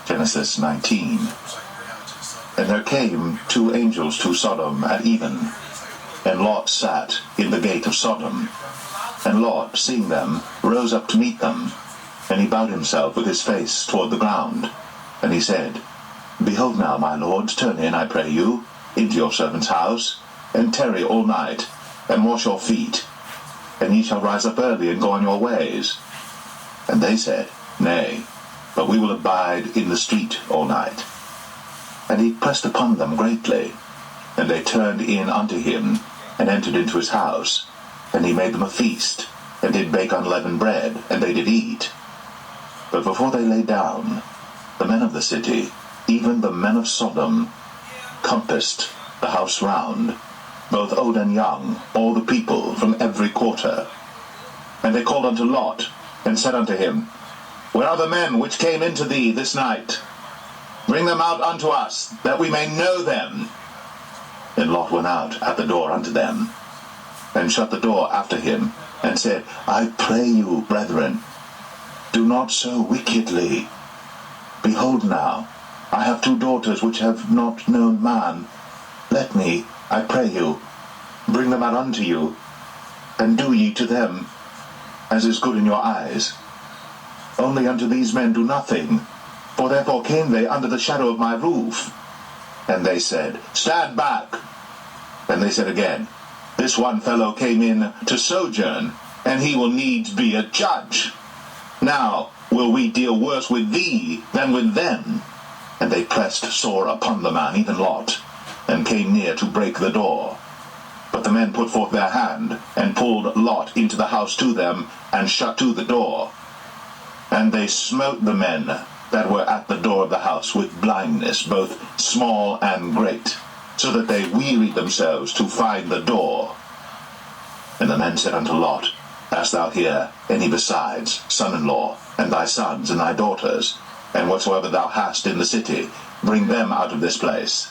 Genesis 19. And there came 2 angels to Sodom at even, and Lot sat in the gate of Sodom. And Lot, seeing them, rose up to meet them, and he bowed himself with his face toward the ground. And he said, Behold now, my lord, turn in, I pray you, into your servant's house, and tarry all night, and wash your feet, and ye shall rise up early and go on your ways. And they said, Nay, but we will abide in the street all night. And he pressed upon them greatly, and they turned in unto him, and entered into his house. And he made them a feast, and did bake unleavened bread, and they did eat. But before they lay down, the men of the city, even the men of Sodom, compassed the house round, both old and young, all the people from every quarter. And they called unto Lot, and said unto him, Where are the men which came into thee this night? Bring them out unto us, that we may know them. And Lot went out at the door unto them, and shut the door after him, and said, I pray you, brethren, do not so wickedly. Behold now, I have 2 daughters which have not known man. Let me, I pray you, bring them out unto you, and do ye to them as is good in your eyes. Only unto these men do nothing, for therefore came they under the shadow of my roof. And they said, Stand back. And they said again, This one fellow came in to sojourn, and he will needs be a judge. Now will we deal worse with thee than with them. And they pressed sore upon the man, even Lot, and came near to break the door. But the men put forth their hand, and pulled Lot into the house to them, and shut to the door. And they smote the men that were at the door of the house with blindness, both small and great, so that they wearied themselves to find the door. And the men said unto Lot, Hast thou here any besides, son-in-law, and thy sons, and thy daughters, and whatsoever thou hast in the city, bring them out of this place.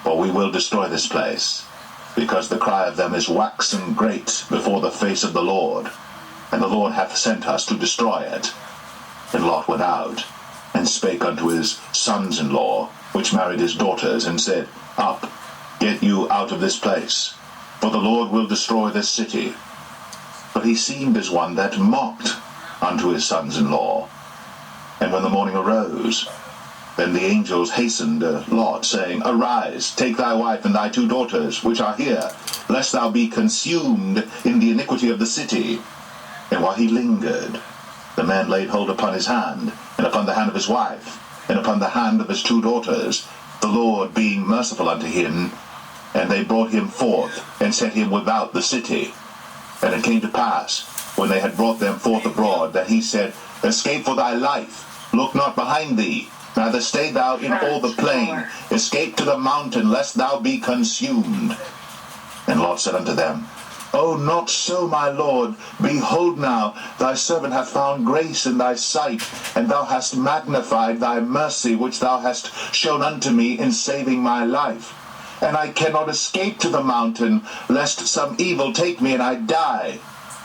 For we will destroy this place, because the cry of them is waxen great before the face of the Lord, and the Lord hath sent us to destroy it. And Lot went out, and spake unto his sons-in-law, which married his daughters, and said, Up, get you out of this place, for the Lord will destroy this city. But he seemed as one that mocked unto his sons-in-law. And when the morning arose, then the angels hastened Lot, saying, Arise, take thy wife and thy 2 daughters, which are here, lest thou be consumed in the iniquity of the city. And while he lingered, the man laid hold upon his hand, and upon the hand of his wife, and upon the hand of his 2 daughters, the Lord being merciful unto him. And they brought him forth, and set him without the city. And it came to pass, when they had brought them forth abroad, that he said, Escape for thy life, look not behind thee, neither stay thou in all the plain, escape to the mountain, lest thou be consumed. And Lot said unto them, O not so, my lord, behold now, thy servant hath found grace in thy sight, and thou hast magnified thy mercy which thou hast shown unto me in saving my life. And I cannot escape to the mountain, lest some evil take me and I die.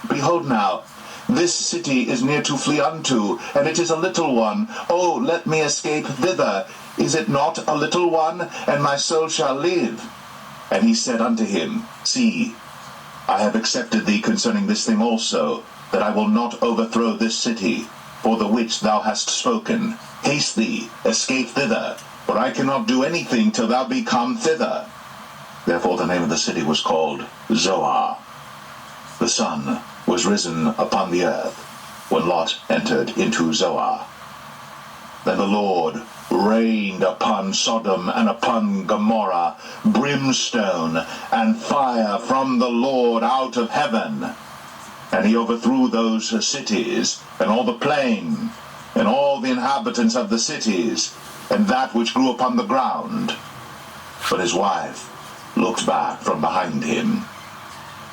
Behold now, this city is near to flee unto, and it is a little one. Oh, let me escape thither. Is it not a little one? And my soul shall live. And he said unto him, See, I have accepted thee concerning this thing also, that I will not overthrow this city, for the which thou hast spoken. Haste thee, escape thither, for I cannot do anything till thou be come thither. Therefore the name of the city was called Zoar. The sun was risen upon the earth when Lot entered into Zoar. Then the Lord rained upon Sodom and upon Gomorrah brimstone and fire from the Lord out of heaven. And he overthrew those cities, and all the plain, and all the inhabitants of the cities, and that which grew upon the ground. But his wife looked back from behind him,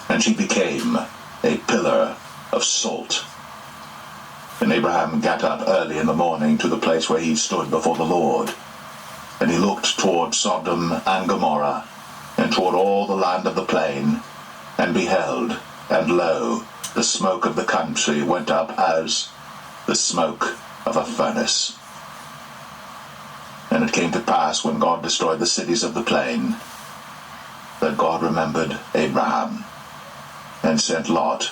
and she became a pillar of salt. And Abraham got up early in the morning to the place where he stood before the Lord. And he looked toward Sodom and Gomorrah, and toward all the land of the plain, and beheld, and lo, the smoke of the country went up as the smoke of a furnace. And it came to pass, when God destroyed the cities of the plain, that God remembered Abraham, and sent Lot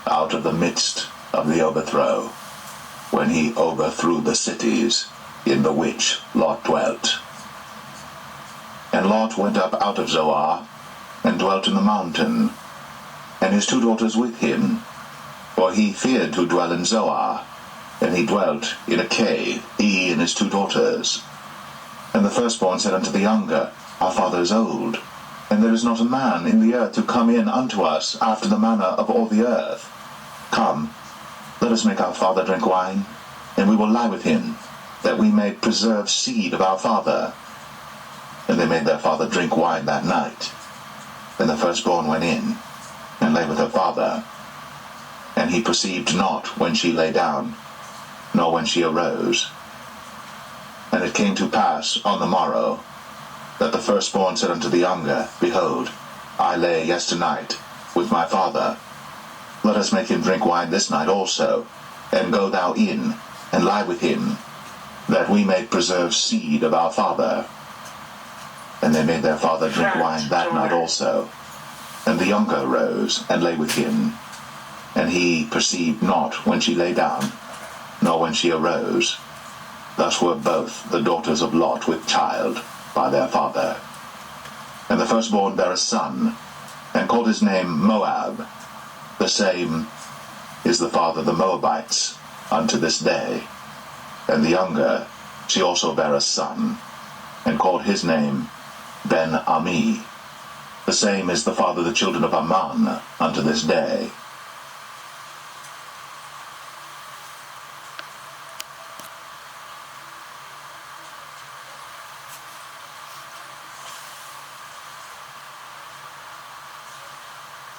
out of the midst of the overthrow, when he overthrew the cities in the which Lot dwelt. And Lot went up out of Zoar, and dwelt in the mountain, and his 2 daughters with him, for he feared to dwell in Zoar, and he dwelt in a cave, he and his 2 daughters. And the firstborn said unto the younger, Our father is old, and there is not a man in the earth to come in unto us after the manner of all the earth. Come, let us make our father drink wine, and we will lie with him, that we may preserve seed of our father. And they made their father drink wine that night. And the firstborn went in, and lay with her father. And he perceived not when she lay down, nor when she arose. And it came to pass on the morrow, that the firstborn said unto the younger, Behold, I lay yesternight with my father. Let us make him drink wine this night also, and go thou in, and lie with him, that we may preserve seed of our father. And they made their father drink wine that night also. And the younger arose, and lay with him. And he perceived not when she lay down, nor when she arose. Thus were both the daughters of Lot with child by their father. And the firstborn bare a son, and called his name Moab. The same is the father of the Moabites unto this day. And the younger, she also bare a son, and called his name Ben-Ami. The same is the father of the children of Ammon unto this day.